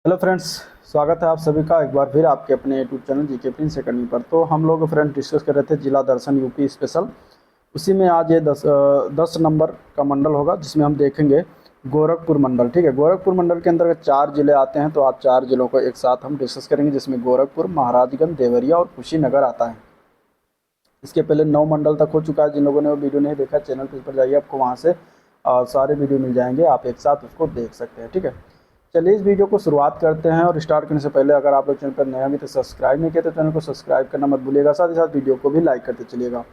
Hello friends, स्वागत है आप सभी का एक बार फिर आपके अपने YouTube channel GK Prince academy पर। तो हम लोग फ्रेंड्स डिस्कस कर रहे थे जिला दर्शन यूपी स्पेशल। उसी में आज ये 10 नंबर का मंडल होगा जिसमें हम देखेंगे गोरखपुर मंडल। ठीक है, गोरखपुर मंडल के अंतर्गत 4 जिले आते हैं, तो आज 4 जिलों को एक साथ हम डिस्कस करेंगे जिसमें गोरखपुर, महाराजगंज, देवरिया और कुशीनगर आता है। इसके पहले 9 मंडल तक हो चुका है। जिन लोगों ने वो वीडियो नहीं देखा, चैनल पर जाइए, आपको वहाँ से सारे वीडियो मिल जाएंगे, आप एक साथ उसको देख सकते हैं। ठीक है, चलिए इस वीडियो को शुरुआत करते हैं। और स्टार्ट करने से पहले अगर आप लोग चैनल पर नए हैं तो सब्सक्राइब नहीं किया तो चैनल को सब्सक्राइब करना मत भूलिएगा, साथ ही साथ वीडियो को भी लाइक करते चलिएगा।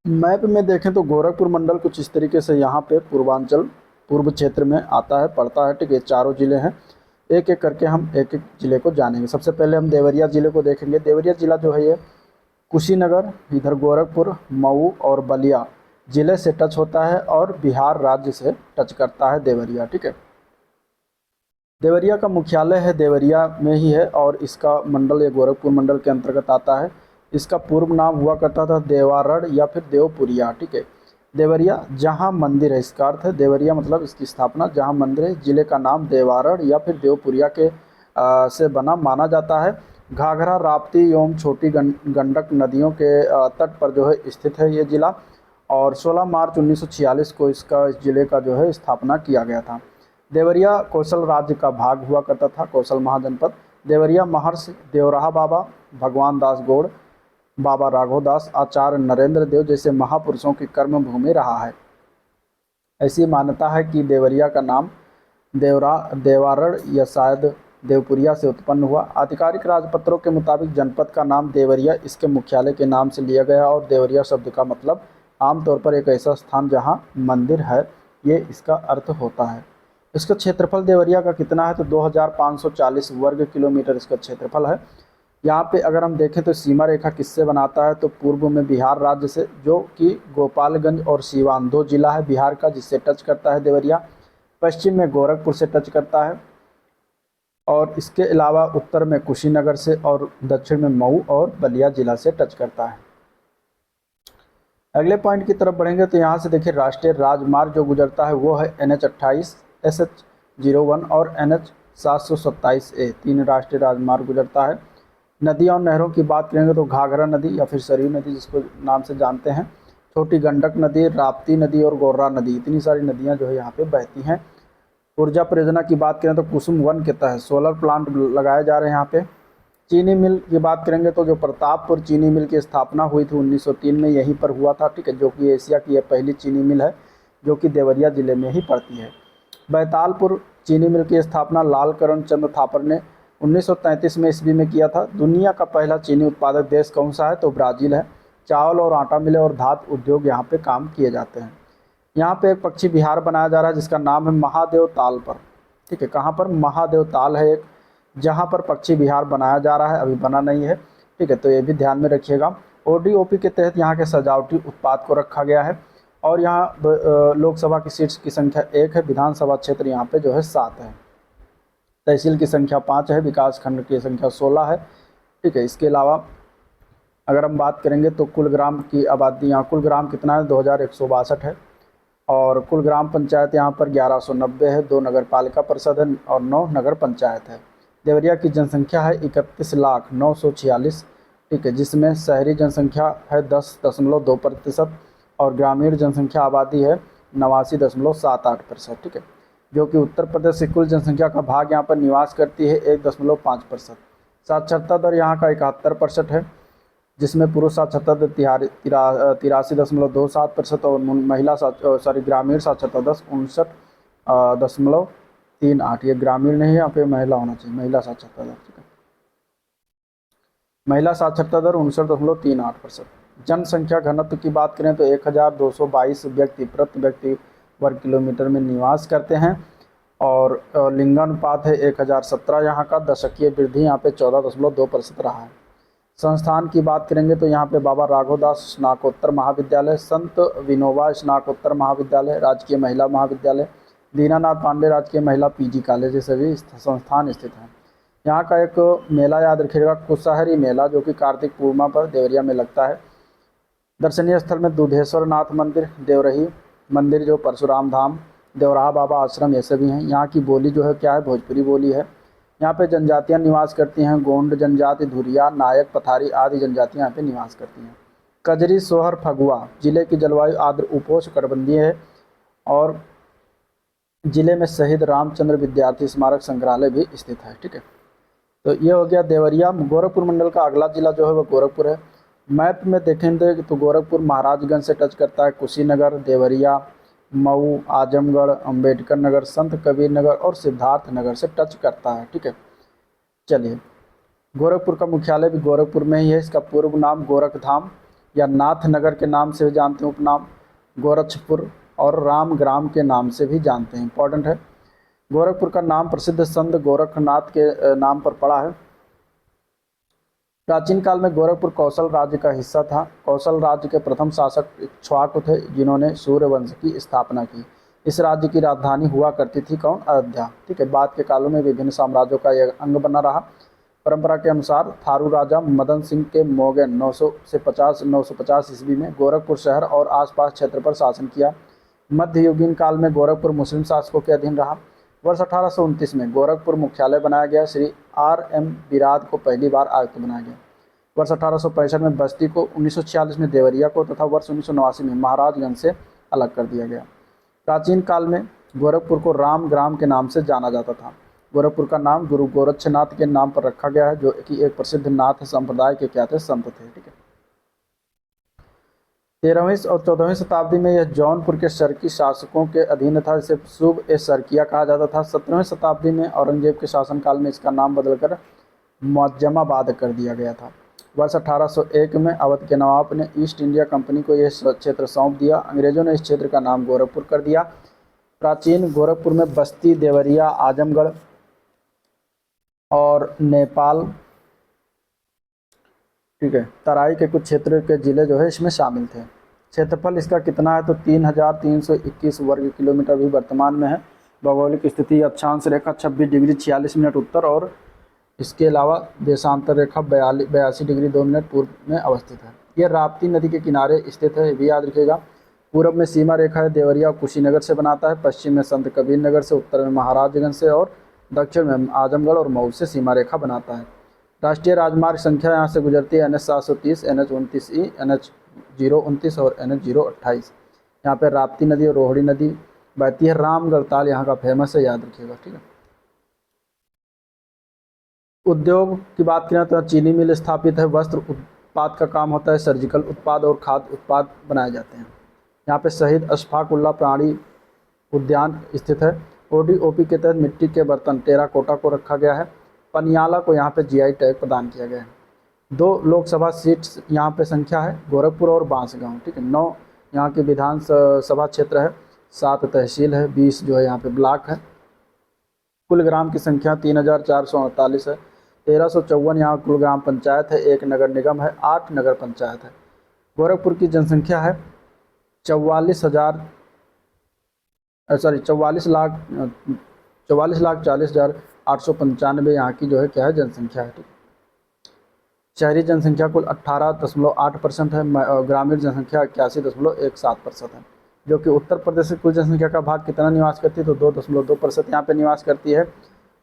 मैप में देखें तो गोरखपुर मंडल कुछ इस तरीके से यहाँ पे पूर्वांचल पूर्व क्षेत्र में आता है, पड़ता है। ठीक है, चारों जिले हैं, एक एक करके हम एक एक जिले को जानेंगे। सबसे पहले हम देवरिया जिले को देखेंगे। देवरिया जिला जो है ये कुशीनगर, इधर गोरखपुर, मऊ और बलिया जिले से टच होता है और बिहार राज्य से टच करता है देवरिया। ठीक है, देवरिया का मुख्यालय है देवरिया में ही है और इसका मंडल ये गोरखपुर मंडल के अंतर्गत आता है। इसका पूर्व नाम हुआ करता था देवारड़ या फिर देवपुरिया। ठीक है, देवरिया जहाँ मंदिर है, इसका अर्थ है देवरिया मतलब इसकी स्थापना जहाँ मंदिर है। जिले का नाम देवारड़ या फिर देवपुरिया के से बना माना जाता है। घाघरा, राप्ती एवं छोटी गंडक नदियों के तट पर जो है स्थित है ये जिला। और 16 मार्च 1946 को इस जिले का जो है स्थापना किया गया था। देवरिया कौशल राज्य का भाग हुआ करता था, कौशल महाजनपद। देवरिया महर्षि देवराहा बाबा, भगवान दास गौड़, बाबा राघव दास, आचार्य नरेंद्र देव जैसे महापुरुषों की कर्म भूमि रहा है। ऐसी मान्यता है कि देवरिया का नाम देवारड़ या शायद देवपुरिया से उत्पन्न हुआ। आधिकारिक राजपत्रों के मुताबिक जनपद का नाम देवरिया इसके मुख्यालय के नाम से लिया गया और देवरिया शब्द का मतलब आमतौर पर एक ऐसा स्थान जहाँ मंदिर है, ये इसका अर्थ होता है। इसका क्षेत्रफल देवरिया का कितना है तो 2540 वर्ग किलोमीटर इसका क्षेत्रफल है। यहाँ पे अगर हम देखें तो सीमा रेखा किससे बनाता है तो पूर्व में बिहार राज्य से, जो कि गोपालगंज और सीवान 2 जिला है बिहार का जिससे टच करता है देवरिया। पश्चिम में गोरखपुर से टच करता है और इसके अलावा उत्तर में कुशीनगर से और दक्षिण में मऊ और बलिया जिला से टच करता है। अगले पॉइंट की तरफ बढ़ेंगे तो यहाँ से देखिए राष्ट्रीय राजमार्ग जो गुजरता है वो है NH28, SH01 और NH 727A, 3 राष्ट्रीय राजमार्ग गुजरता है। नदियों और नहरों की बात करेंगे तो घाघरा नदी या फिर सरयू नदी जिसको नाम से जानते हैं, छोटी गंडक नदी, राप्ती नदी और गोर्रा नदी, इतनी सारी नदियाँ जो है यहाँ पे बहती हैं। ऊर्जा परियोजना की बात करें तो कुसुम वन के तहत सोलर प्लांट लगाए जा रहे हैं यहाँ पे। चीनी मिल की बात करेंगे तो जो प्रतापपुर चीनी मिल की स्थापना हुई थी 1903 में यहीं पर हुआ था। ठीक है, जो कि एशिया की यह पहली चीनी मिल है जो कि देवरिया जिले में ही पड़ती है। बैतालपुर चीनी मिल की स्थापना लालकरण चंद्र थापर ने 1933 में ईस्वी में किया था। दुनिया का पहला चीनी उत्पादक देश कौन सा है तो ब्राज़ील है। चावल और आटा मिलें और धातु उद्योग यहाँ पे काम किए जाते हैं। यहाँ पे एक पक्षी विहार बनाया जा रहा है जिसका नाम है महादेव ताल पर। ठीक है, कहाँ पर? महादेव ताल है एक, जहाँ पर पक्षी विहार बनाया जा रहा है, अभी बना नहीं है। ठीक है, तो ये भी ध्यान में रखिएगा। ODOP के तहत यहाँ के सजावटी उत्पाद को रखा गया है और यहाँ लोकसभा की सीट्स की संख्या 1 है, विधानसभा क्षेत्र यहाँ पे जो है 7 है, तहसील की संख्या 5 है, विकास खंड की संख्या 16 है। ठीक है, इसके अलावा अगर हम बात करेंगे तो कुल ग्राम की आबादी, यहाँ कुल ग्राम कितना है 2162 है और कुल ग्राम पंचायत यहाँ पर 1190 है, 2 नगर पालिका परिषद है और 9 नगर पंचायत है। देवरिया की जनसंख्या है 31,946,। ठीक है, जिसमें शहरी जनसंख्या है 10.2% और ग्रामीण जनसंख्या आबादी है 89.78%। ठीक है, जो कि उत्तर प्रदेश की कुल जनसंख्या का भाग यहाँ पर निवास करती है 1.5%। साक्षरता दर यहाँ का 71% है, जिसमें पुरुष साक्षरता दर 83.27% और महिला ग्रामीण साक्षरता दर 59.38। ये ग्रामीण नहीं है, यहाँ पे महिला होना चाहिए, महिला साक्षरता दर। ठीक है, महिला साक्षरता दर 59.38%। जनसंख्या घनत्व की बात करें तो 1222 व्यक्ति प्रति व्यक्ति वर्ग किलोमीटर में निवास करते हैं और लिंगानुपात है 1017 यहाँ का। दशकीय वृद्धि यहाँ पे 14.2% रहा है। संस्थान की बात करेंगे तो यहाँ पे बाबा राघव दास स्नाकोत्तर महाविद्यालय, संत विनोबा स्नाकोत्तर महाविद्यालय, राजकीय महिला महाविद्यालय, दीनानाथ पांडे राजकीय महिला PG कॉलेज, ये सभी संस्थान स्थित हैं। यहाँ का एक मेला याद रखिएगा, कुशहरी मेला, जो कि कार्तिक पूर्णिमा पर देवरिया में लगता है। दर्शनीय स्थल में दुधेश्वर नाथ मंदिर, देवरही मंदिर जो परशुराम धाम, देवराहा बाबा आश्रम, ये सभी हैं। यहाँ की बोली जो है क्या है, भोजपुरी बोली है। यहाँ पे जनजातियाँ निवास करती हैं, गोंड जनजाति, धुरिया, नायक, पथारी आदि जनजातियाँ यहाँ पे निवास करती हैं। कजरी, सोहर, फगुआ जिले की जलवायु आर्द्र उपोष्णकटिबंधीय है और जिले में शहीद रामचंद्र विद्यार्थी स्मारक संग्रहालय भी स्थित है। ठीक है, तो ये हो गया देवरिया। गोरखपुर मंडल का अगला जिला जो है वो गोरखपुर है। मैप में देखेंगे तो गोरखपुर महाराजगंज से टच करता है, कुशीनगर, देवरिया, मऊ, आजमगढ़, अंबेडकर नगर, संत कबीर नगर और सिद्धार्थ नगर से टच करता है। ठीक है, चलिए, गोरखपुर का मुख्यालय भी गोरखपुर में ही है। इसका पूर्व नाम गोरखधाम या नाथ नगर के नाम से भी जानते हैं, उपनाम गोरक्षपुर और रामग्राम के नाम से भी जानते हैं। इंपॉर्टेंट है। गोरखपुर का नाम प्रसिद्ध संत गोरखनाथ के नाम पर पड़ा है। प्राचीन काल में गोरखपुर कौशल राज्य का हिस्सा था। कौशल राज्य के प्रथम शासक इक्ष्वाकु थे, जिन्होंने सूर्यवंश की स्थापना की। इस राज्य की राजधानी हुआ करती थी कौन? अयोध्या। ठीक है, बाद के कालों में विभिन्न साम्राज्यों का यह अंग बना रहा। परंपरा के अनुसार थारू राजा मदन सिंह के मोगन 950 ईस्वी में गोरखपुर शहर और आसपास क्षेत्र पर शासन किया। मध्ययुगीन काल में गोरखपुर मुस्लिम शासकों के अधीन रहा। वर्ष 1829 में गोरखपुर मुख्यालय बनाया गया। श्री R.M. बिराद को पहली बार आयुक्त बनाया गया। वर्ष 1865 में बस्ती को, 1946 में देवरिया को तथा वर्ष 1989 में महाराजगंज से अलग कर दिया गया। प्राचीन काल में गोरखपुर को रामग्राम के नाम से जाना जाता था। गोरखपुर का नाम गुरु गोरक्षनाथ के नाम पर रखा गया है, जो कि एक प्रसिद्ध नाथ संप्रदाय के क्या थे? संत थे। ठीक है, 13वीं और 14वीं शताब्दी में यह जौनपुर के सरकी शासकों के अधीन था। इसे शुभ ए सरकिया कहा जाता था। 17वीं शताब्दी में औरंगजेब के शासनकाल में इसका नाम बदलकर मुअज्जमाबाद कर दिया गया था। वर्ष 1801 में अवध के नवाब ने ईस्ट इंडिया कंपनी को यह क्षेत्र सौंप दिया। अंग्रेजों ने इस क्षेत्र का नाम गोरखपुर कर दिया। प्राचीन गोरखपुर में बस्ती, देवरिया, आजमगढ़ और नेपाल, ठीक है, तराई के कुछ क्षेत्र के जिले जो है इसमें शामिल थे। क्षेत्रफल इसका कितना है? तो 3321 वर्ग किलोमीटर भी वर्तमान में है। भौगोलिक स्थिति अक्षांश रेखा 26 डिग्री 46 मिनट उत्तर और इसके अलावा देशांतर रेखा 82 डिग्री 2 मिनट पूर्व में अवस्थित है। यह राप्ती नदी के किनारे स्थित है, भी याद रखिएगा। पूर्व में सीमा रेखा है देवरिया और कुशीनगर से बनाता है। पश्चिम में संत कबीर नगर से, उत्तर में महाराजगंज से और दक्षिण में आजमगढ़ और मऊ से सीमा रेखा बनाता है। राष्ट्रीय राजमार्ग संख्या यहाँ से गुजरती है NH 730, NH 29E, NH 029 और NH 028। यहाँ पे राप्ती नदी और रोहिणी नदी बहती है। रामगढ़ ताल यहाँ का फेमस है, याद रखिएगा। ठीक है, उद्योग की बात करें तो चीनी मिल स्थापित है। वस्त्र उत्पाद का काम होता है। सर्जिकल उत्पाद और खाद्य उत्पाद बनाए जाते हैं। यहाँ पे शहीद अशफाक उल्लाह प्राणी उद्यान स्थित है। ODOP के तहत मिट्टी के बर्तन टेराकोटा को रखा गया है। पनियाला को यहाँ पे GI टैग प्रदान किया गया है। 2 लोकसभा सीट्स यहाँ पे संख्या है, गोरखपुर और बांसगांव। ठीक है, 9 यहाँ के विधान सभा क्षेत्र है, 7 तहसील है, 20 जो है यहाँ पे ब्लॉक है। कुल ग्राम की संख्या 3448 है। 1354 यहाँ कुल ग्राम पंचायत है। 1 नगर निगम है, 8 नगर पंचायत है। गोरखपुर की जनसंख्या है 44,40,895 यहाँ की जो है क्या है? जनसंख्या है। ठीक, शहरी जनसंख्या कुल 18.8% है। ग्रामीण जनसंख्या 81.17% है, जो कि उत्तर प्रदेश की कुल जनसंख्या का भाग कितना निवास करती है? तो 2.2% यहाँ पे निवास करती है।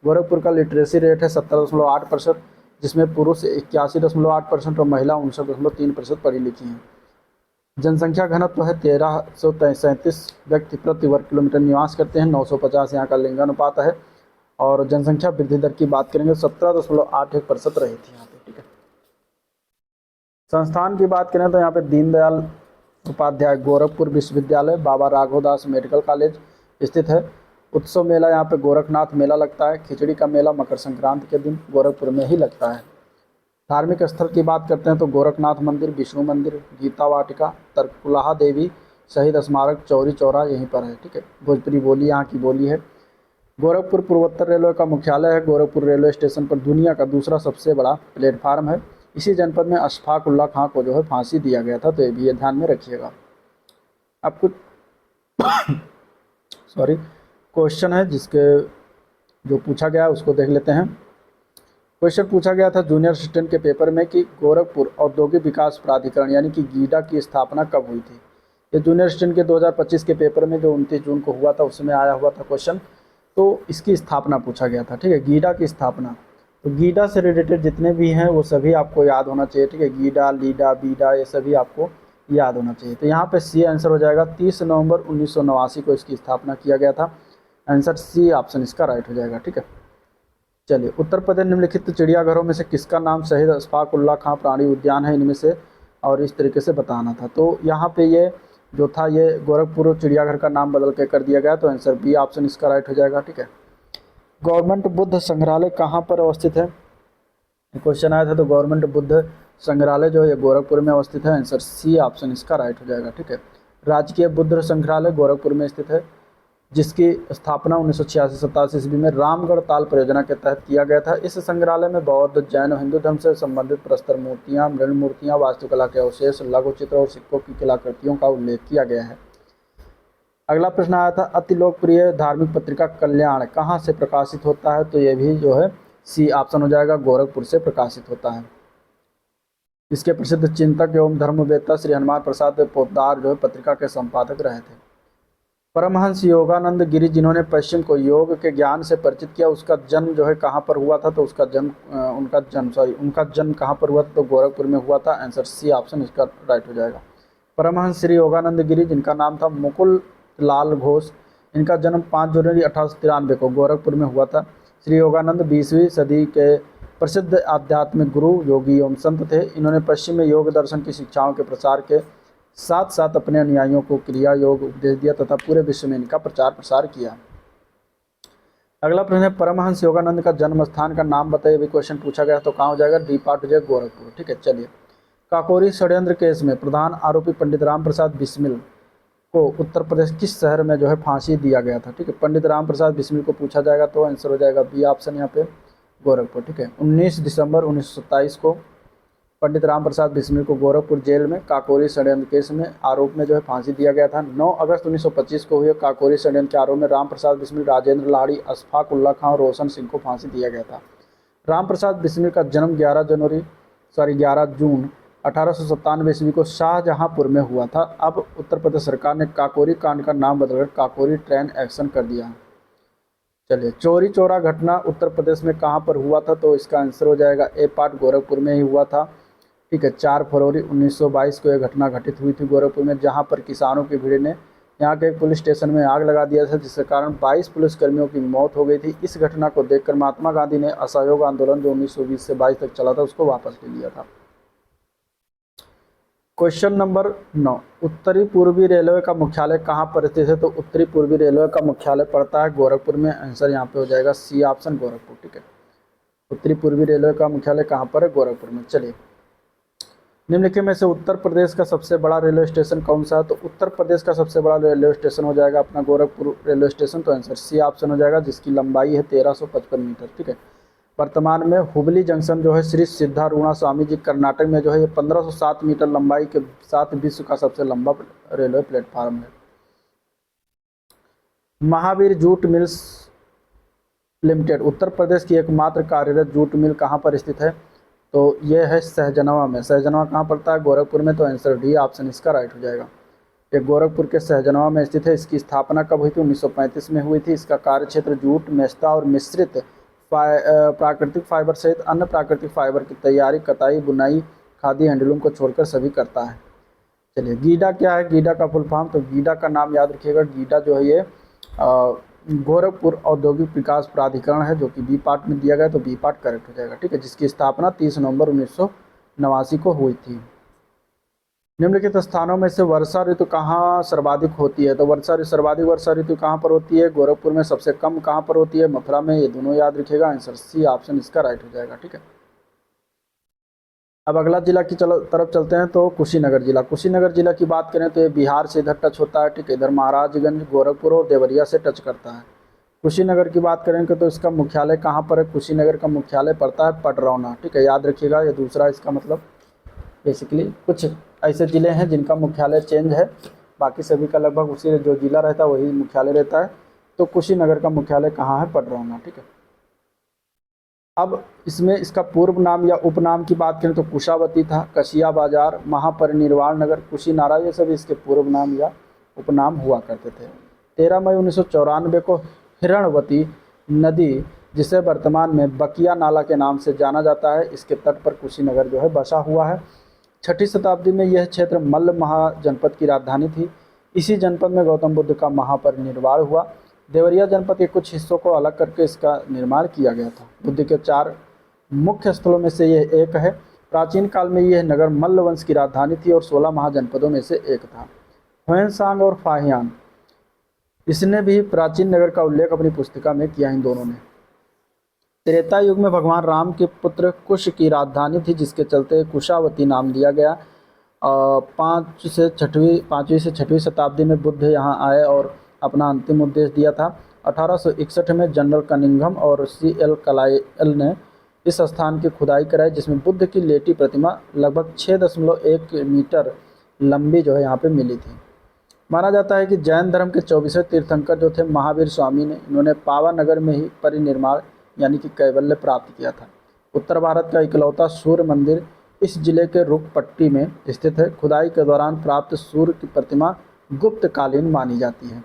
गोरखपुर का लिटरेसी रेट है 70.8%, जिसमें पुरुष 81.8% और महिला 59.3% पढ़ी लिखी हैं। जनसंख्या घनत्व है 1337 व्यक्ति प्रति वर्ग किलोमीटर निवास करते हैं। 950 यहाँ का लिंगानुपात है। और जनसंख्या वृद्धि दर की बात करेंगे 17.81% रही थी यहाँ पे। ठीक है, संस्थान की बात करें तो यहाँ पे दीनदयाल उपाध्याय गोरखपुर विश्वविद्यालय, बाबा राघवदास मेडिकल कॉलेज स्थित है। उत्सव मेला यहाँ पे गोरखनाथ मेला लगता है। खिचड़ी का मेला मकर संक्रांति के दिन गोरखपुर में ही लगता है। धार्मिक स्थल की बात करते हैं तो गोरखनाथ मंदिर, विष्णु मंदिर, गीता वाटिका, तरकुलहा देवी, शहीद स्मारक, चौरी चौरा यहीं पर है। ठीक है, भोजपुरी बोली यहाँ की बोली है। गोरखपुर पूर्वोत्तर रेलवे का मुख्यालय है। गोरखपुर रेलवे स्टेशन पर दुनिया का दूसरा सबसे बड़ा प्लेटफार्म है। इसी जनपद में अशफाक उल्लाह खां को जो है फांसी दिया गया था, तो ये भी ध्यान में रखिएगा। अब कुछ क्वेश्चन है जिसके जो पूछा गया उसको देख लेते हैं। क्वेश्चन पूछा गया था जूनियर असिस्टेंट के पेपर में कि गोरखपुर औद्योगिक विकास प्राधिकरण यानी कि गीडा की स्थापना कब हुई थी? ये जूनियर असिस्टेंट के 2025 के पेपर में जो 29 जून को हुआ था उसमें आया हुआ था क्वेश्चन। तो इसकी स्थापना पूछा गया था, ठीक है, गीडा की स्थापना। तो गीडा से रिलेटेड जितने भी हैं वो सभी आपको याद होना चाहिए, ठीक है, गीडा, लीडा, बीडा, ये सभी आपको याद होना चाहिए। तो यहाँ पे सी आंसर हो जाएगा। 30 नवंबर 1989 को इसकी स्थापना किया गया था। आंसर सी ऑप्शन इसका राइट हो जाएगा, ठीक है। चलिए, उत्तर प्रदेश निम्नलिखित चिड़ियाघरों में से किसका नाम शहीद अशफाक उल्लाह खां प्राणी उद्यान है इनमें से, और इस तरीके से बताना था। तो यहाँ पे ये जो था ये गोरखपुर चिड़ियाघर का नाम बदल के कर दिया गया, तो आंसर बी ऑप्शन इसका राइट हो जाएगा, ठीक है। गवर्नमेंट बुद्ध संग्रहालय कहाँ पर अवस्थित है, क्वेश्चन आया था। तो गवर्नमेंट बुद्ध संग्रहालय जो है गोरखपुर में अवस्थित है। आंसर सी ऑप्शन इसका राइट हो जाएगा, ठीक है। राजकीय बुद्ध संग्रहालय गोरखपुर में स्थित है, जिसकी स्थापना 1986-87 ईस्वी में रामगढ़ ताल परियोजना के तहत किया गया था। इस संग्रहालय में बौद्ध, जैन और हिंदू धर्म से संबंधित प्रस्तर मूर्तियाँ, मृण मूर्तियाँ, वास्तुकला के अवशेष, लघु चित्र और सिक्कों की कलाकृतियों का उल्लेख किया गया है। अगला प्रश्न आया था, अति लोकप्रिय धार्मिक पत्रिका कल्याण कहाँ से प्रकाशित होता है, तो ये भी जो है सी ऑप्शन हो जाएगा, गोरखपुर से प्रकाशित होता है। इसके प्रसिद्ध चिंतक एवं धर्मवेत्ता श्री हनुमान प्रसाद पोद्दार जो है पत्रिका के संपादक रहे थे। परमहंस योगानंद गिरी जिन्होंने पश्चिम को योग के ज्ञान से परिचित किया, उसका जन्म जो है कहाँ पर हुआ था, तो उनका जन्म कहाँ पर हुआ था, तो गोरखपुर में हुआ था। आंसर सी ऑप्शन इसका राइट हो जाएगा। परमहंस श्री योगानंद गिरी जिनका नाम था मुकुल लाल घोष, इनका जन्म 5 जनवरी 1893 को गोरखपुर में हुआ था। श्री योगानंद 20वीं सदी के प्रसिद्ध आध्यात्मिक गुरु, योगी एवं संत थे। इन्होंने पश्चिम में योग दर्शन की शिक्षाओं के प्रसार के साथ साथ अपने अनुयायियों को क्रिया योग उपदेश दिया तथा पूरे विश्व में इनका प्रचार प्रसार किया। अगला प्रश्न है, परमहंस योगानंद का जन्म स्थान का नाम बताइए, भी क्वेश्चन पूछा गया। तो कहाँ हो जाएगा, डी पार्ट हो जाएगा, गोरखपुर, ठीक है। चलिए, काकोरी षड्यंत्र केस में प्रधान आरोपी पंडित राम प्रसाद बिस्मिल को उत्तर प्रदेश किस शहर में जो है फांसी दिया गया था, ठीक है। पंडित राम प्रसाद बिस्मिल को पूछा जाएगा, तो आंसर हो जाएगा बी ऑप्शन यहाँ पे, गोरखपुर, ठीक है। 19 दिसंबर 1927 को पंडित राम प्रसाद बिस्मिल को गोरखपुर जेल में काकोरी षड्यंत्र केस में आरोप में जो है फांसी दिया गया था। 9 अगस्त 1925 को हुए काकोरी षड्यंत्र के आरोप में राम प्रसाद बिस्मिल, राजेंद्र लाड़ी, अशफाक उल्लाह खां और रोशन सिंह को फांसी दिया गया था। राम प्रसाद बिस्मिल का जन्म 11 जून 1897 ईस्वी को शाहजहांपुर में हुआ था। अब उत्तर प्रदेश सरकार ने काकोरी कांड का नाम बदलकर काकोरी ट्रेन एक्शन कर दिया। चलिए, चोरी चोरा घटना उत्तर प्रदेश में कहाँ पर हुआ था, तो इसका आंसर हो जाएगा ए पार्ट, गोरखपुर में ही हुआ था, ठीक है। 4 फरवरी 1922 को यह घटना घटित हुई थी गोरखपुर में, जहाँ पर किसानों की भीड़ ने यहाँ के एक पुलिस स्टेशन में आग लगा दिया था, जिसके कारण 22 पुलिसकर्मियों की मौत हो गई थी। इस घटना को देखकर महात्मा गांधी ने असहयोग आंदोलन जो 1920 से 22 तक चला था उसको वापस ले लिया था। क्वेश्चन नंबर 9, उत्तरी पूर्वी रेलवे का मुख्यालय कहाँ पर स्थित है, तो उत्तरी पूर्वी रेलवे का मुख्यालय पड़ता है गोरखपुर में। आंसर यहाँ पे हो जाएगा सी ऑप्शन, गोरखपुर, ठीक है। उत्तरी पूर्वी रेलवे का मुख्यालय कहाँ पर है, गोरखपुर में। चलिए, निम्नलिखित में से उत्तर प्रदेश का सबसे बड़ा रेलवे स्टेशन कौन सा है, तो उत्तर प्रदेश का सबसे बड़ा रेलवे स्टेशन हो जाएगा अपना गोरखपुर रेलवे स्टेशन, तो आंसर सी ऑप्शन हो जाएगा, जिसकी लंबाई है 1355 मीटर, ठीक है। वर्तमान में हुबली जंक्शन जो है श्री सिद्धारूढ़ा स्वामी जी कर्नाटक में जो है ये 1507 मीटर लंबाई के साथ विश्व का सबसे लंबा रेलवे प्लेटफार्म है। Mahavir jute mills limited Uttar Pradesh की एकमात्र कार्यरत जूट मिल कहाँ पर स्थित है, तो ये है सहजनवा में। सहजनवा कहाँ पड़ता है, गोरखपुर में, तो आंसर डी ऑप्शन इसका राइट हो जाएगा। ये गोरखपुर के सहजनवा में स्थित है। इसकी स्थापना कब हुई थी, 1935 में हुई थी। इसका कार्यक्षेत्र जूट, मेस्ता और मिश्रित प्राकृतिक फाइबर सहित अन्य प्राकृतिक फाइबर की तैयारी, कताई, बुनाई, खादी, हैंडलूम को छोड़कर सभी करता है। चलिए, गीडा क्या है, गीडा का फुल फॉर्म, तो गीडा का नाम याद रखिएगा। गीडा जो है ये गोरखपुर औद्योगिक विकास प्राधिकरण है, जो कि बी पार्ट में दिया गया, तो बी पार्ट करेक्ट हो जाएगा, ठीक है। जिसकी स्थापना 30 नवंबर 1989 को हुई थी। निम्नलिखित स्थानों में से वर्षा ऋतु कहाँ सर्वाधिक होती है, तो सर्वाधिक वर्षा ऋतु कहाँ पर होती है, गोरखपुर में। सबसे कम कहाँ पर होती है, मथुरा में। ये दोनों याद रखिएगा, आंसर सी ऑप्शन इसका राइट हो जाएगा, ठीक है। अब अगला जिला की तरफ चलते हैं, तो कुशीनगर जिला। कुशीनगर जिला की बात करें तो ये बिहार से इधर टच होता है, ठीक है। इधर महाराजगंज, गोरखपुर और देवरिया से टच करता है। कुशीनगर की बात करेंगे तो इसका मुख्यालय कहाँ पर है, कुशीनगर का मुख्यालय पड़ता है पटरौना, ठीक है, याद रखिएगा। ये दूसरा इसका मतलब बेसिकली कुछ ऐसे ज़िले हैं जिनका मुख्यालय चेंज है, बाकी सभी का लगभग उसी जो जिला रहता है वही मुख्यालय रहता है। तो कुशीनगर का मुख्यालय कहाँ है, पटरौना, ठीक है। अब इसमें इसका पूर्व नाम या उपनाम की बात करें तो कुशावती था, कशिया बाजार, महापरिनिर्वाण नगर, कुशीनारा, ये सब इसके पूर्व नाम या उपनाम हुआ करते थे। 13 मई 1994 को हिरणवती नदी, जिसे वर्तमान में बकिया नाला के नाम से जाना जाता है, इसके तट पर कुशीनगर जो है बसा हुआ है। 6ठी शताब्दी में यह क्षेत्र मल्ल महाजनपद की राजधानी थी। इसी जनपद में गौतम बुद्ध का महापरिनिर्वाण हुआ। देवरिया जनपद के कुछ हिस्सों को अलग करके इसका निर्माण किया गया था। बुद्ध के 4 मुख्य स्थलों में से यह एक है। प्राचीन काल में यह नगर मल्ल वंश की राजधानी थी और 16 महाजनपदों में से एक था। ह्वेनसांग और फाहियान, इसने भी प्राचीन नगर का उल्लेख अपनी पुस्तिका में किया, इन दोनों ने। त्रेता युग में भगवान राम के पुत्र कुश की राजधानी थी, जिसके चलते कुशावती नाम दिया गया। 5वीं से 6वीं शताब्दी में बुद्ध यहाँ आए और अपना अंतिम उपदेश दिया था। 1861 में जनरल कनिंघम और C.L. कलाइल ने इस स्थान की खुदाई कराई, जिसमें बुद्ध की लेटी प्रतिमा लगभग 6.1 मीटर लंबी जो है यहाँ पे मिली थी। माना जाता है कि जैन धर्म के 24वें तीर्थंकर जो थे महावीर स्वामी ने, इन्होंने पावानगर में ही परिनिर्वाण यानी कि कैवल्य प्राप्त किया था। उत्तर भारत का इकलौता सूर्य मंदिर इस जिले के रुकपट्टी में स्थित है। खुदाई के दौरान प्राप्त सूर्य की प्रतिमा गुप्तकालीन मानी जाती है।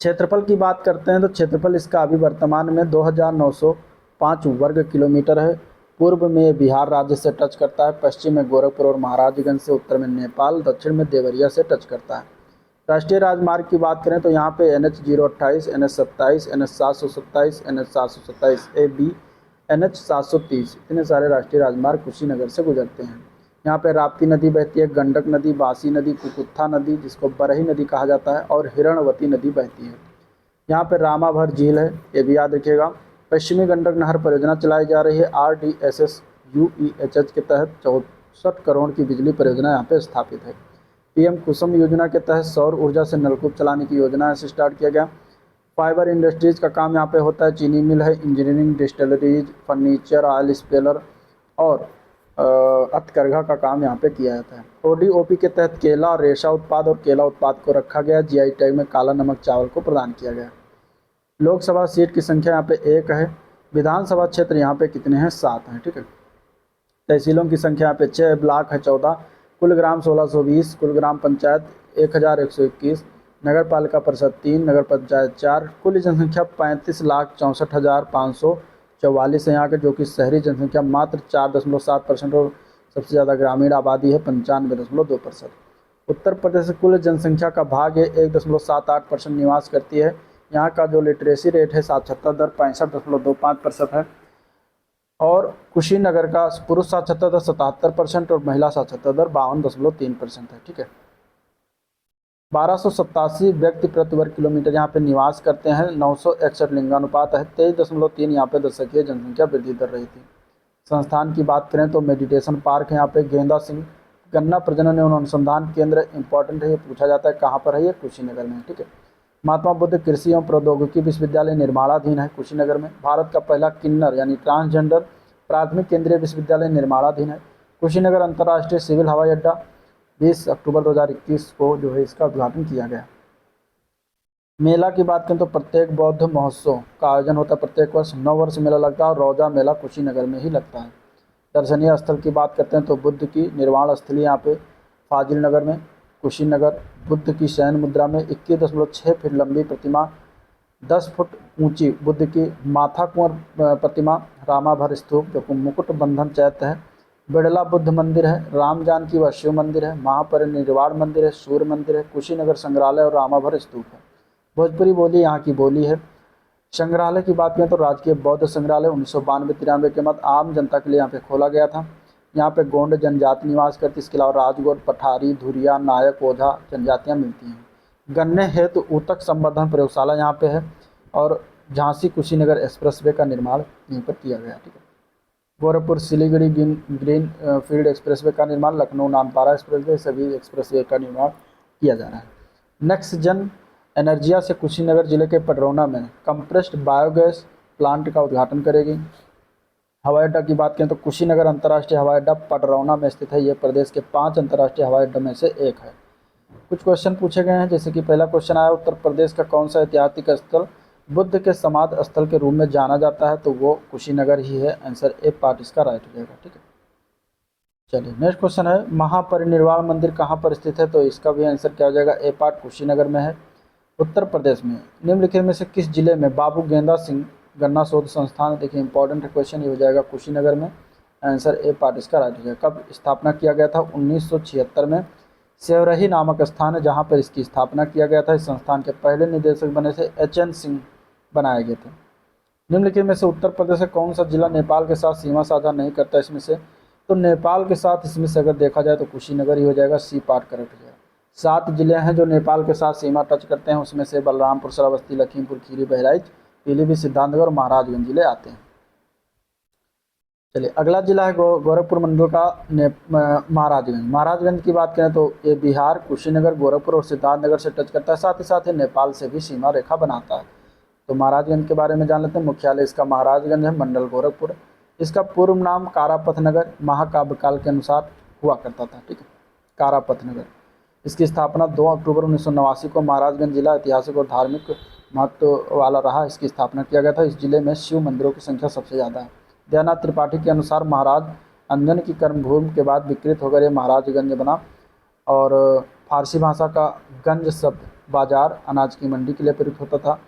क्षेत्रफल की बात करते हैं तो क्षेत्रफल इसका अभी वर्तमान में 2905 वर्ग किलोमीटर है। पूर्व में बिहार राज्य से टच करता है, पश्चिम में गोरखपुर और महाराजगंज से, उत्तर में नेपाल, दक्षिण में देवरिया से टच करता है। राष्ट्रीय राजमार्ग की बात करें तो यहाँ पे NH 028, NH 27, NH 727, NH 727 AB, NH 730 इतने सारे राष्ट्रीय राजमार्ग कुशीनगर से गुजरते हैं। यहाँ पे राप्ती नदी बहती है, गंडक नदी, बासी नदी, कुकुत्था नदी जिसको बरही नदी कहा जाता है, और हिरणवती नदी बहती है। यहाँ पे रामाभर झील है, ये भी याद रखिएगा। पश्चिमी गंडक नहर परियोजना चलाई जा रही है। RDSS-UEHH के तहत 64 करोड़ की बिजली परियोजना यहाँ पे स्थापित है। PM कुसुम योजना के तहत सौर ऊर्जा से नलकूप चलाने की योजना से स्टार्ट किया गया। फाइबर इंडस्ट्रीज का काम यहाँ पे होता है, चीनी मिल है, engineering, distilleries, furniture, oil speller और हथकरघा का काम यहाँ पे किया जाता है। ODOP के तहत केला और रेशा उत्पाद और केला उत्पाद को रखा गया। GI टैग में काला नमक चावल को प्रदान किया गया। लोकसभा सीट की संख्या यहाँ पे 1 है। विधानसभा क्षेत्र यहाँ पे कितने हैं? 7 हैं, ठीक है। तहसीलों की संख्या यहाँ पे 6, ब्लॉक है 14, कुल ग्राम 1620, कुल ग्राम पंचायत 1121, नगर पालिका परिषद 3, नगर पंचायत 4, कुल जनसंख्या 35,64,544 है यहाँ के, जो कि शहरी जनसंख्या मात्र 4.7% और सबसे ज़्यादा ग्रामीण आबादी है 95.2%। उत्तर प्रदेश की कुल जनसंख्या का भाग है 1.78% निवास करती है। यहाँ का जो लिटरेसी रेट है साक्षरता दर 65.25% है, और कुशीनगर का पुरुष साक्षरता दर 77% और महिला साक्षरता दर 52.3% है, ठीक है। 1287 व्यक्ति प्रति वर्ग किलोमीटर यहाँ पे निवास करते हैं। 961 लिंगानुपात है। 23.3 यहाँ पे दशकीय जनसंख्या वृद्धि दर रही थी। संस्थान की बात करें तो मेडिटेशन पार्क है यहाँ पे। गेंदा सिंह गन्ना प्रजनन एवं अनुसंधान केंद्र इंपॉर्टेंट है, ये पूछा जाता है कहाँ पर है, ये कुशीनगर में है, ठीक है। महात्मा बुद्ध कृषि एवं प्रौद्योगिकी विश्वविद्यालय निर्माणाधीन है कुशीनगर में। भारत का पहला किन्नर यानी ट्रांसजेंडर प्राथमिक केंद्रीय विश्वविद्यालय निर्माणाधीन है कुशीनगर। अंतर्राष्ट्रीय सिविल हवाई अड्डा 20 अक्टूबर 2021 को जो है इसका उद्घाटन किया गया। मेला की बात करें तो प्रत्येक बौद्ध महोत्सव का आयोजन होता है प्रत्येक वर्ष। 9 वर्ष मेला लगता है और रोजा मेला कुशीनगर में ही लगता है। दर्शनीय स्थल की बात करते हैं तो बुद्ध की निर्वाण स्थली यहाँ पे फाजिल नगर में कुशीनगर। बुद्ध की शयन मुद्रा में 21.6 फीट लंबी प्रतिमा, 10 फुट ऊंची बुद्ध की माथा कुंवर प्रतिमा, रामाभर स्तूप जो कि मुकुट बंधन चैत्य है, बिड़ला बुद्ध मंदिर है, राम जानकी व शिव मंदिर है, महापरिनिर्वाण मंदिर है, सूर्य मंदिर है, कुशीनगर संग्रहालय और रामाभर स्तूप है। भोजपुरी बोली यहाँ की बोली है। संग्रहालय की बात करें तो राजकीय बौद्ध संग्रहालय 1992-93 के मध्य आम जनता के लिए यहाँ पे खोला गया था। यहाँ पे गोंड जनजाति निवास करती, इसके अलावा राजगोट, पठारी, धुरिया, नायक, ओझा जनजातियाँ मिलती हैं। गन्ने हेतु ऊतक संवर्धन प्रयोगशाला यहाँ पे है, और झांसी कुशीनगर एक्सप्रेसवे का निर्माण यहीं पर किया गया, ठीक है। Gorakhpur Siliguri green field expressway का निर्माण, लखनऊ नामपारा एक्सप्रेसवे, सभी एक्सप्रेसवे का निर्माण किया जा रहा है। नेक्स्ट जन एनर्जिया से कुशीनगर जिले के पडरौना में कंप्रेस्ड बायोगैस प्लांट का उद्घाटन करेगी। हवाई अड्डा की बात करें तो कुशीनगर अंतर्राष्ट्रीय हवाई अड्डा पडरौना में स्थित है। ये प्रदेश के 5 अंतर्राष्ट्रीय हवाई अड्डों में से एक है। कुछ क्वेश्चन पूछे गए हैं, जैसे कि पहला क्वेश्चन आया, उत्तर प्रदेश का कौन सा ऐतिहासिक स्थल बुद्ध के समाधि स्थल के रूप में जाना जाता है, तो वो कुशीनगर ही है। आंसर ए पार्ट इसका राइट हो जाएगा, ठीक है। चलिए नेक्स्ट क्वेश्चन है, महापरिनिर्वाण मंदिर कहाँ पर स्थित है, तो इसका भी आंसर क्या हो जाएगा, ए पार्ट कुशीनगर में है। उत्तर प्रदेश में निम्नलिखित में से किस जिले में बाबू गेंदा सिंह गन्ना शोध संस्थान, देखिए इंपॉर्टेंट क्वेश्चन ये हो जाएगा, कुशीनगर में। आंसर ए पार्ट इसका राइट हो जाएगा। कब स्थापना किया गया था? 1976 में। सेवरही नामक स्थान है जहाँ पर इसकी स्थापना किया गया था। इस संस्थान के पहले निदेशक बने थे HN सिंह बनाए गए थे। निम्नलिखित में से उत्तर प्रदेश का कौन सा जिला नेपाल के साथ सीमा साझा नहीं करता? इसमें से तो नेपाल के साथ इसमें से अगर देखा जाए तो कुशीनगर ही हो जाएगा, सी पार्ट करेक्ट हो जाएगा। 7 जिले हैं जो नेपाल के साथ सीमा टच करते हैं, उसमें से बलरामपुर, श्रावस्ती, लखीमपुर खीरी, बहराइच, पीलीभीत, सिद्धार्थनगर और महाराजगंज जिले आते हैं। चलिए अगला जिला है गोरखपुर मंडल का महाराजगंज। महाराजगंज की बात करें तो ये बिहार, कुशीनगर, गोरखपुर और सिद्धार्थनगर से टच करता है, साथ ही साथ ये नेपाल से भी सीमा रेखा बनाता है। तो महाराजगंज के बारे में जान लेते हैं। मुख्यालय इसका महाराजगंज है, मंडल गोरखपुर। इसका पूर्व नाम कारापथ नगर महाकाव्य काल के अनुसार हुआ करता था, ठीक है, कारापथ नगर। इसकी स्थापना 2 अक्टूबर 1989 को महाराजगंज जिला ऐतिहासिक और धार्मिक महत्व वाला रहा। इसकी स्थापना किया गया था। इस जिले में शिव मंदिरों की संख्या सबसे ज़्यादा है। दयानाथ त्रिपाठी के अनुसार महाराज अंजन की कर्मभूमि के बाद विकृत होकर यह महाराजगंज बना। और फारसी भाषा का गंज शब्द बाजार, अनाज की मंडी के लिए प्रयुक्त होता था।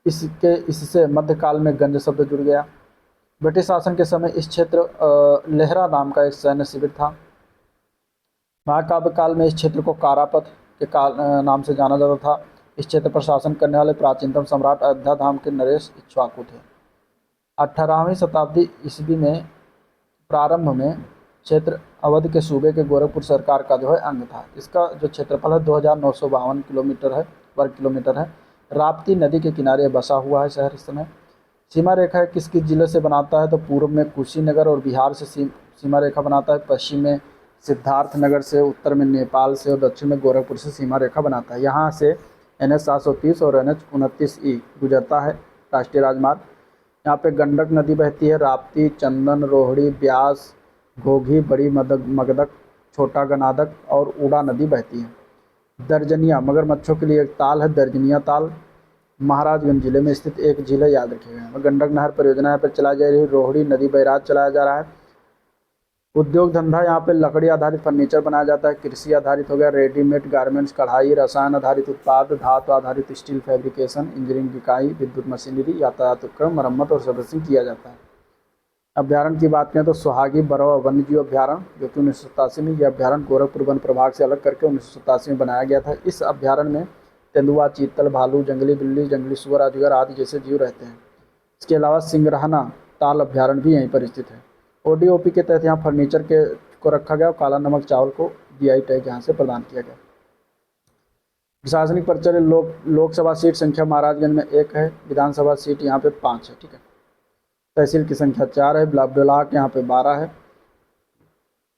इससे मध्यकाल में गंज शब्द जुड़ गया। ब्रिटिश शासन के समय इस क्षेत्र लेहरा नाम का एक सैन्य शिविर था। महाकाव्य काल में इस क्षेत्र को कारापथ के नाम से जाना जाता था। इस क्षेत्र पर शासन करने वाले प्राचीनतम सम्राट अयोध्या धाम के नरेश इक्ष्वाकु थे। 18वीं शताब्दी ईस्वी में प्रारंभ में क्षेत्र अवध के सूबे के गोरखपुर सरकार का जो है अंग था। इसका जो क्षेत्रफल है 2952 किलोमीटर है, वर्ग किलोमीटर है। राप्ती नदी के किनारे बसा हुआ है शहर इस समय। सीमा रेखा किस किस जिले से बनाता है? तो पूर्व में कुशीनगर और बिहार से सीमा रेखा बनाता है, पश्चिम में सिद्धार्थनगर से, उत्तर में नेपाल से और दक्षिण में गोरखपुर से सीमा रेखा बनाता है। यहाँ से NH 730 और NH 29E गुजरता है, राष्ट्रीय राजमार्ग। यहाँ पे गंडक नदी बहती है। राप्ती, चंदन, रोहड़ी, ब्यास, घोघी, बड़ी मगदक, छोटा गनादक और ऊड़ा नदी बहती है। दर्जनिया मगरमच्छों के लिए एक ताल है, दर्जनिया ताल। महाराजगंज जिले में स्थित एक झील है, याद रखिएगा। गंडक नहर परियोजना यहाँ पर चलाई जा रही है। रोहड़ी नदी बैराज चलाया जा रहा है। उद्योग धंधा यहाँ पे लकड़ी आधारित फर्नीचर बनाया जाता है। कृषि आधारित हो गया, रेडीमेड गारमेंट्स, कढ़ाई, रसायन आधारित उत्पाद, धातु आधारित स्टील फैब्रिकेशन, इंजीनियरिंग इकाई, विद्युत मशीनरी, यातायात उपकरण, मरम्मत और सर्विसिंग किया जाता है। अभ्यारण्य की बात करें तो सुहागी बरवा वन्यजीव अभ्यारण्य, जो कि 1987 में, यह अभ्यारण्य गोरखपुर वन प्रभाग से अलग करके 1987 में बनाया गया था। इस अभ्यारण्य में तेंदुआ, चीतल, भालू, जंगली बिल्ली, जंगली सुअर, अजगर आदि जैसे जीव रहते हैं। इसके अलावा सिंगरहना ताल अभ्यारण्य भी यहीं पर स्थित है। ODOP के तहत यहाँ फर्नीचर को रखा गया और काला नमक चावल को GI टैग यहाँ से प्रदान किया गया। प्रशासनिक परिचय लोकसभा सीट संख्या महाराजगंज में 1 है, विधानसभा सीट यहाँ पे 5 है, ठीक है। तहसील की संख्या 4 है, ब्लॉक यहाँ पे 12 है।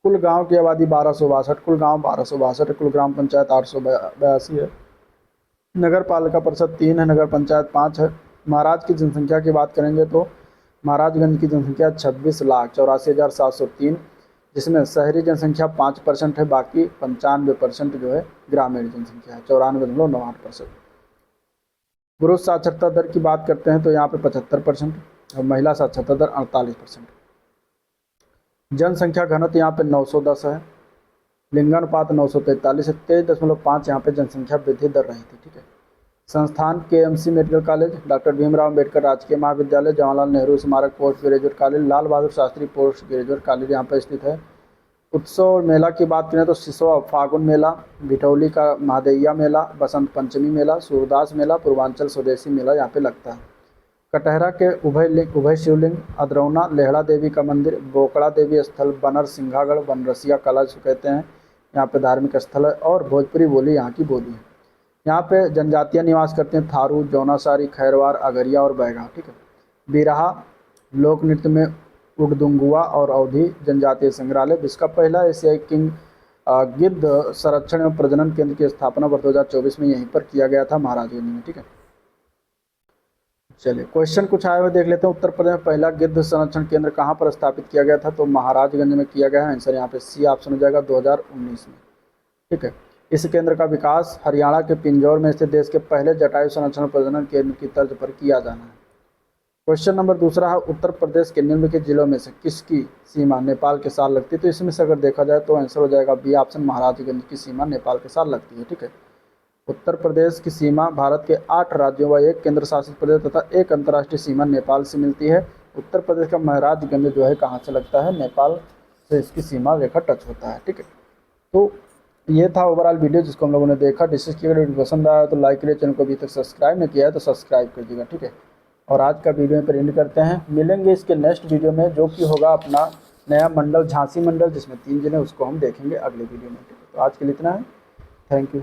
कुल गांव की आबादी 1262, कुल गांव 1262 है। कुल ग्राम पंचायत 882 है। नगर पालिका परिषद 3 है, नगर पंचायत 5 है। महाराज की जनसंख्या की बात करेंगे तो महाराजगंज की जनसंख्या 26,84,703, जिसमें शहरी जनसंख्या 5% है, बाकी 95% जो है ग्रामीण जनसंख्या है, 94.98%। पुरुष साक्षरता दर की बात करते हैं तो यहाँ पे 75% और महिला साक्षरता दर 48%। जनसंख्या घनत्व यहाँ पे 910 है। लिंगानुपात 943 है। 23.5 यहाँ पे जनसंख्या वृद्धि दर रही थी, ठीक है। संस्थान KMC medical college, doctor Bhimrao Ambedkar राजकीय महाविद्यालय, जवाहरलाल नेहरू स्मारक post graduate college, Lal Bahadur Shastri post graduate college यहाँ पर स्थित है। उत्सव और मेला की बात करें तो सिसवा फागुन मेला, भिठौली का महादैया मेला, बसंत पंचमी मेला, सूरदास मेला, पूर्वांचल स्वदेशी मेला यहाँ पे लगता है। कटहरा के उभय शिवलिंग, अदरौना लेहड़ा देवी का मंदिर, बोकड़ा देवी स्थल, बनर सिंघागढ़, बनरसिया कला जिसे कहते हैं, यहाँ पे धार्मिक स्थल है। और भोजपुरी बोली यहाँ की बोली है। यहाँ पे जनजातियाँ निवास करते हैं, थारू, जौनासारी, खैरवार, अगरिया और बैगा, ठीक है। बिरहा लोक नृत्य में उड़दुंगुआ और अवधी जनजातीय संग्रहालय, जिसका पहला एशियाई किंग गिद्ध संरक्षण एवं प्रजनन केंद्र की स्थापना वर्ष 2024 में यहीं पर किया गया था, महाराजगंज में, ठीक है। चलिए क्वेश्चन कुछ आए हुए देख लेते हैं। उत्तर प्रदेश में पहला गिद्ध संरक्षण केंद्र कहाँ पर स्थापित किया गया था? तो महाराजगंज में किया गया है। आंसर यहाँ पे C ऑप्शन हो जाएगा, 2019 में, ठीक है। इस केंद्र का विकास हरियाणा के पिंजौर में स्थित देश के पहले जटायु संरक्षण प्रजनन केंद्र की तर्ज पर किया जाना है। क्वेश्चन नंबर दूसरा है, उत्तर प्रदेश के निम्नलिखित जिलों में से किसकी सीमा नेपाल के साथ लगती है? तो इसमें से अगर देखा जाए तो आंसर हो जाएगा B ऑप्शन, महाराजगंज की सीमा नेपाल के साथ लगती है, ठीक है। उत्तर प्रदेश की सीमा भारत के 8 राज्यों व एक केंद्र शासित प्रदेश तथा एक अंतर्राष्ट्रीय सीमा नेपाल से मिलती है। उत्तर प्रदेश का महाराजगंज जो है कहाँ से लगता है, नेपाल से इसकी सीमा रेखा टच होता है। ठीक है, तो ये था ओवरऑल वीडियो जिसको हम लोगों ने देखा, डिस्कस किया। वीडियो पसंद आया तो लाइक करिए, चैनल को अभी तक सब्सक्राइब नहीं किया है तो सब्सक्राइब कर दीजिएगा। ठीक है, और आज का वीडियो पर एंड करते हैं। मिलेंगे इसके नेक्स्ट वीडियो में जो कि होगा अपना नया मंडल झांसी मंडल, जिसमें 3 जिले, उसको हम देखेंगे अगले वीडियो में। ठीक है, तो आज के लिए इतना है। Thank you.